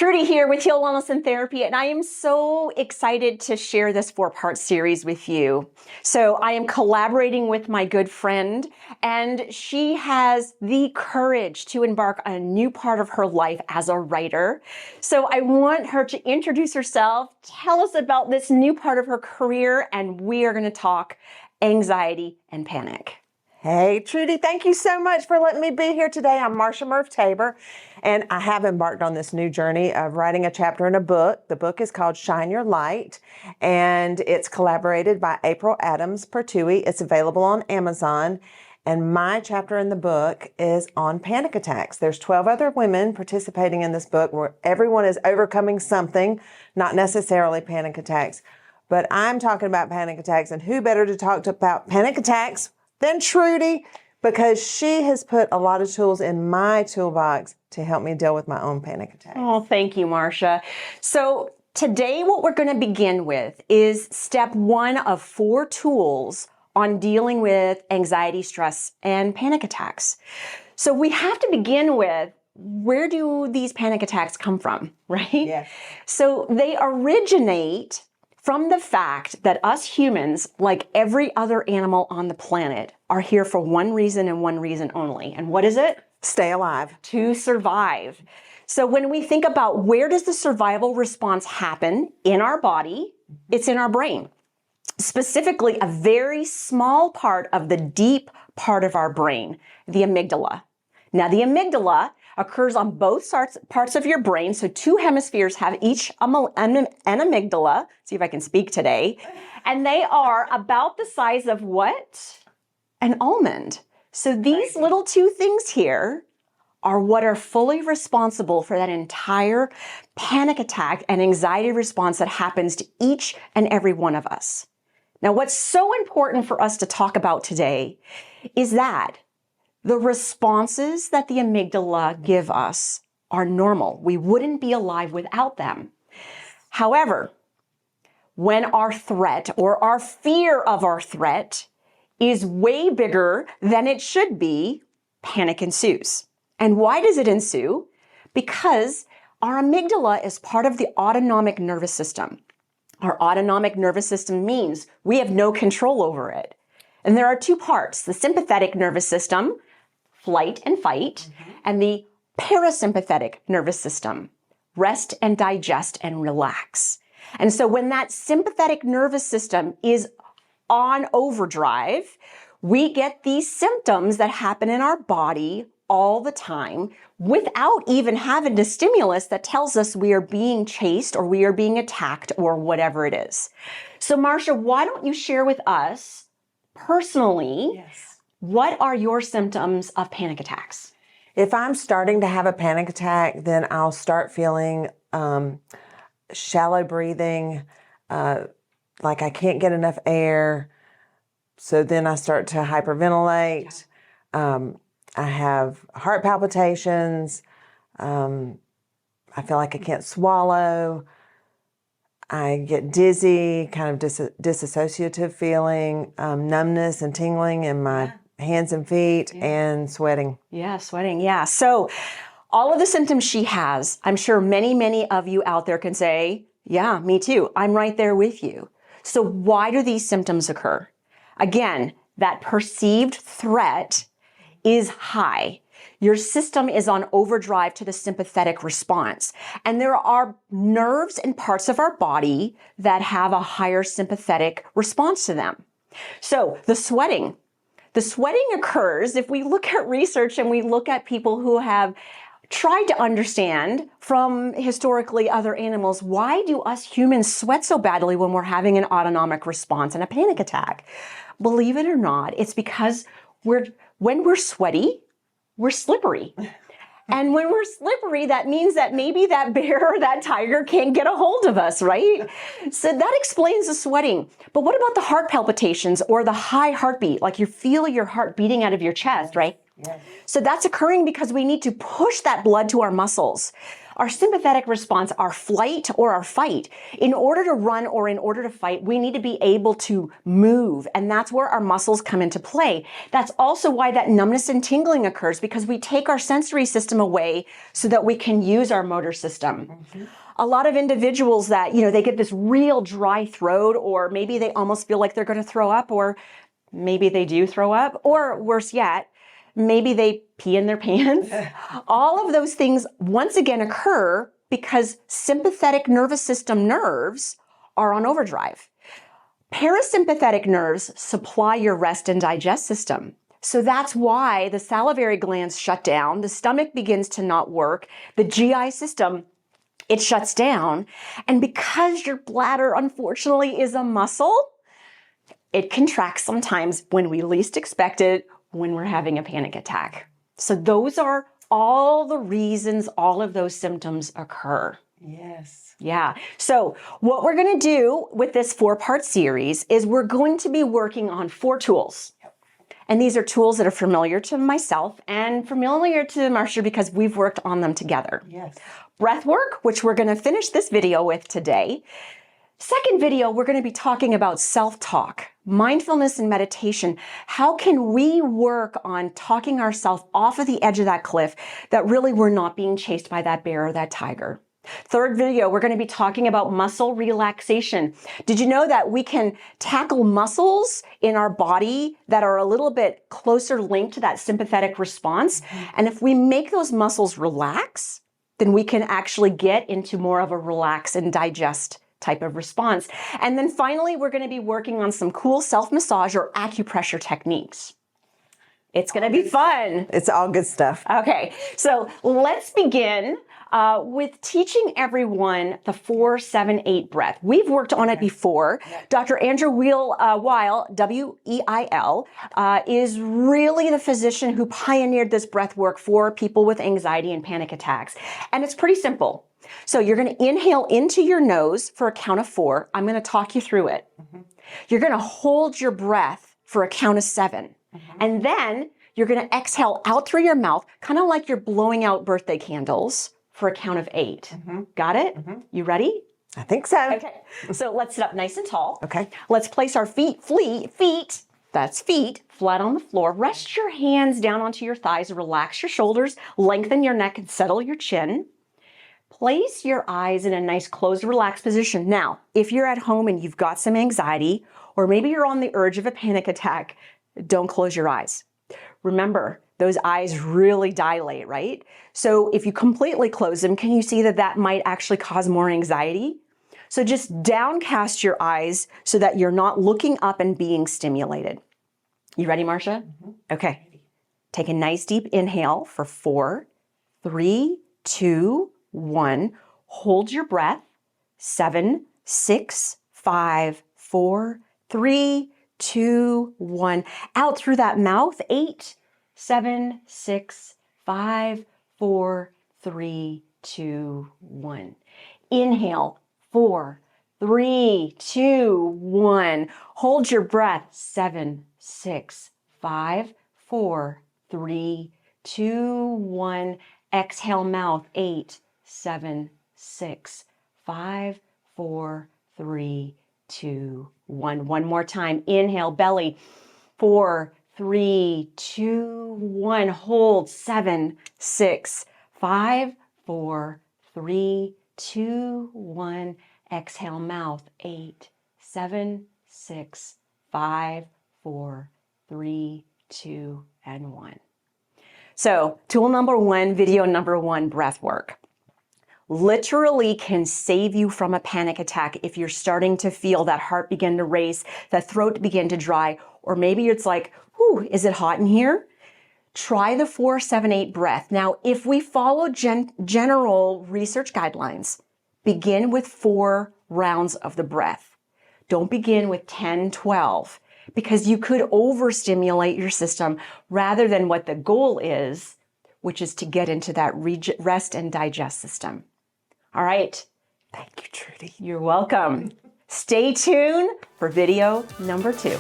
Trudy here with Heal Wellness and Therapy, and I am so excited to share this 4-part series with you. So I am collaborating with my good friend, and she has the courage to embark on a new part of her life as a writer. So I want her to introduce herself, tell us about this new part of her career, and we are going to talk anxiety and panic. Hey, Trudy, thank you so much for letting me be here today. I'm Marsha Tabor, and I have embarked on this new journey of writing a chapter in a book. The book is called Shine Your Light, and it's collaborated by April Adams Pertwee. It's available on Amazon, and my chapter in the book is on panic attacks. There's 12 other women participating in this book where everyone is overcoming something, not necessarily panic attacks. But I'm talking about panic attacks, and who better to talk about panic attacks than Trudy, because she has put a lot of tools in my toolbox to help me deal with my own panic attacks. Oh, thank you, Marsha. So today what we're going to begin with is step 1 of 4 tools on dealing with anxiety, stress, and panic attacks. So we have to begin with, where do these panic attacks come from, right? Yes. So they originate from the fact that us humans, like every other animal on the planet, are here for one reason and one reason only. And what is it? Stay alive. To survive. So when we think about where does the survival response happen in our body, it's in our brain. Specifically, a very small part of the deep part of our brain, the amygdala. Now, the amygdala occurs on both parts of your brain. So 2 hemispheres have each an amygdala. See if I can speak today. And they are about the size of what? An almond. So these little 2 things here are what are fully responsible for that entire panic attack and anxiety response that happens to each and every one of us. Now, what's so important for us to talk about today is that the responses that the amygdala give us are normal. We wouldn't be alive without them. However, when our threat or our fear of our threat is way bigger than it should be, panic ensues. And why does it ensue? Because our amygdala is part of the autonomic nervous system. Our autonomic nervous system means we have no control over it. And there are 2 parts, the sympathetic nervous system, flight and fight, and the parasympathetic nervous system, rest and digest and relax. And so when that sympathetic nervous system is on overdrive, we get these symptoms that happen in our body all the time without even having a stimulus that tells us we are being chased or we are being attacked or whatever it is. So Marsha, why don't you share with us personally, Yes. What are your symptoms of panic attacks? If I'm starting to have a panic attack, then I'll start feeling shallow breathing, like I can't get enough air. So then I start to hyperventilate. I have heart palpitations. I feel like I can't swallow. I get dizzy, kind of disassociative feeling, numbness and tingling in my hands and feet, and sweating. Yeah, sweating. Yeah. So all of the symptoms she has, I'm sure many of you out there can say, yeah, me too. I'm right there with you. So why do these symptoms occur? Again, that perceived threat is high. Your system is on overdrive to the sympathetic response. And there are nerves and parts of our body that have a higher sympathetic response to them. So the sweating occurs if we look at research and we look at people who have tried to understand from historically other animals, why do us humans sweat so badly when we're having an autonomic response and a panic attack? Believe it or not, it's because when we're sweaty, we're slippery. And when we're slippery, that means that maybe that bear or that tiger can't get a hold of us, right? So that explains the sweating. But what about the heart palpitations or the high heartbeat? Like you feel your heart beating out of your chest, right? Yes. So that's occurring because we need to push that blood to our muscles. Our sympathetic response, our flight or our fight. In order to run or in order to fight, we need to be able to move. And that's where our muscles come into play. That's also why that numbness and tingling occurs, because we take our sensory system away so that we can use our motor system. A lot of individuals that, they get this real dry throat, or maybe they almost feel like they're going to throw up, or maybe they do throw up, or worse yet, maybe they pee in their pants. All of those things once again occur because sympathetic nervous system nerves are on overdrive. Parasympathetic nerves supply your rest and digest system. So that's why the salivary glands shut down, the stomach begins to not work, the GI system, it shuts down. And because your bladder, unfortunately, is a muscle, it contracts sometimes when we least expect it, when we're having a panic attack. So those are all the reasons all of those symptoms occur. Yes. Yeah. So what we're going to do with this 4-part series is we're going to be working on 4 tools. And these are tools that are familiar to myself and familiar to Marsha because we've worked on them together. Yes. Breath work, which we're going to finish this video with today. Second video, we're going to be talking about self-talk, mindfulness and meditation. How can we work on talking ourselves off of the edge of that cliff that really we're not being chased by that bear or that tiger? Third video, we're going to be talking about muscle relaxation. Did you know that we can tackle muscles in our body that are a little bit closer linked to that sympathetic response? And if we make those muscles relax, then we can actually get into more of a relax and digest type of response. And then finally, we're going to be working on some cool self-massage or acupressure techniques. It's going to be fun. It's all good stuff. Okay, so let's begin with teaching everyone the 4-7-8 breath. We've worked on it before. Dr. Andrew Weil, W-E-I-L, is really the physician who pioneered this breath work for people with anxiety and panic attacks. And it's pretty simple. So you're going to inhale into your nose for a count of 4. I'm going to talk you through it. You're going to hold your breath for a count of 7. And then you're going to exhale out through your mouth, kind of like you're blowing out birthday candles for a count of 8. Got it? You ready? I think so. Okay. So let's sit up nice and tall. Okay. Let's place our feet, that's feet, flat on the floor. Rest your hands down onto your thighs. Relax your shoulders. Lengthen your neck and settle your chin. Place your eyes in a nice closed, relaxed position. Now, if you're at home and you've got some anxiety, or maybe you're on the urge of a panic attack, don't close your eyes. Remember, those eyes really dilate, right? So if you completely close them, can you see that that might actually cause more anxiety? So just downcast your eyes so that you're not looking up and being stimulated. You ready, Marsha? Okay. Take a nice deep inhale for 4, 3, 2, 1. Hold your breath. 7, 6, 5, 4, 3, 2, 1. Out through that mouth. 8, 7, 6, 5, 4, 3, 2, 1. Inhale. 4, 3, 2, 1. Hold your breath. 7, 6, 5, 4, 3, 2, 1. Exhale mouth. 8, 7, 6, 5, 4, 3, 2, 1. One more time. Inhale, belly. 4, 3, 2, 1. Hold. 7, 6, 5, 4, 3, 2, 1. Exhale, mouth. 8, 7, 6, 5, 4, 3, 2, and 1. So, tool number 1, video number 1, breath work. Literally can save you from a panic attack if you're starting to feel that heart begin to race, that throat begin to dry, or maybe it's like, whew, is it hot in here? Try the 4-7-8 breath. Now, if we follow general research guidelines, begin with 4 rounds of the breath. Don't begin with 10, 12, because you could overstimulate your system rather than what the goal is, which is to get into that rest and digest system. All right. Thank you, Trudy. You're welcome. Stay tuned for video number 2.